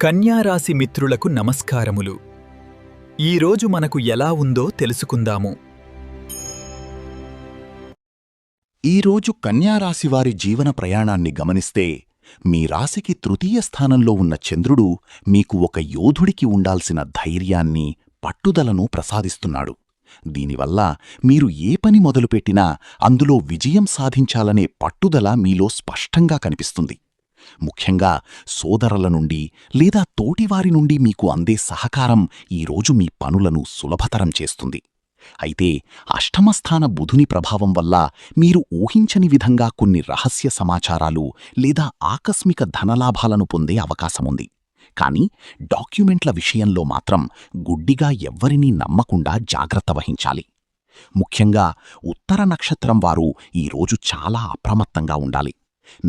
కన్యారాశి మిత్రులకు నమస్కారములు. ఈరోజు మనకు ఎలా ఉందో తెలుసుకుందాము. ఈరోజు కన్యారాశివారి జీవన ప్రయాణాన్ని గమనిస్తే మీ రాశికి తృతీయ స్థానంలో ఉన్న చంద్రుడు మీకు ఒక యోధుడికి ఉండాల్సిన ధైర్యాన్ని, పట్టుదలను ప్రసాదిస్తున్నాడు. దీనివల్ల మీరు ఏ పని మొదలుపెట్టినా అందులో విజయం సాధించాలనే పట్టుదల మీలో స్పష్టంగా కనిపిస్తుంది. ముఖ్యంగా సోదరుల నుండి లేదా తోటివారి నుండి మీకు అందే సహకారం ఈరోజు మీ పనులను సులభతరం చేస్తుంది. అయితే అష్టమస్థాన బుధుని ప్రభావం వల్ల మీరు ఊహించని విధంగా కొన్ని రహస్య సమాచారాలు లేదా ఆకస్మిక ధనలాభాలను పొందే అవకాశముంది. కానీ డాక్యుమెంట్ల విషయంలో మాత్రం గుడ్డిగా ఎవ్వరినీ నమ్మకుండా జాగ్రత్త వహించాలి. ముఖ్యంగా ఉత్తర నక్షత్రం వారు ఈరోజు చాలా అప్రమత్తంగా ఉండాలి.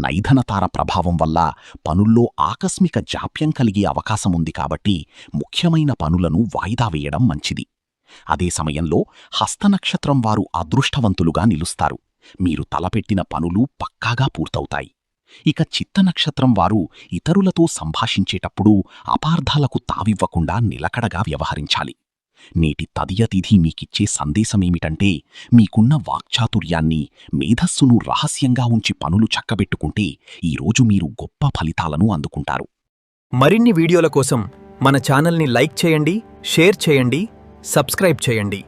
నైధనతార ప్రభావం వల్ల పనుల్లో ఆకస్మిక జాప్యం కలిగే అవకాశముంది కాబట్టి ముఖ్యమైన పనులను వాయిదా వేయడం మంచిది. అదే సమయంలో హస్తనక్షత్రం వారు అదృష్టవంతులుగా నిలుస్తారు. మీరు తలపెట్టిన పనులు పక్కాగా పూర్తవుతాయి. ఇక చిత్తనక్షత్రం వారు ఇతరులతో సంభాషించేటప్పుడు అపార్థాలకు తావివ్వకుండా నిలకడగా వ్యవహరించాలి. నేటి తదియతిథి మీకిచ్చే సందేశమేమిటంటే, మీకున్న వాక్చాతుర్యాన్ని, మేధస్సును రహస్యంగా ఉంచి పనులు చక్కబెట్టుకుంటే ఈరోజు మీరు గొప్ప ఫలితాలను అందుకుంటారు. మరిన్ని వీడియోల కోసం మన ఛానల్ని లైక్ చేయండి, షేర్ చేయండి, సబ్స్క్రైబ్ చేయండి.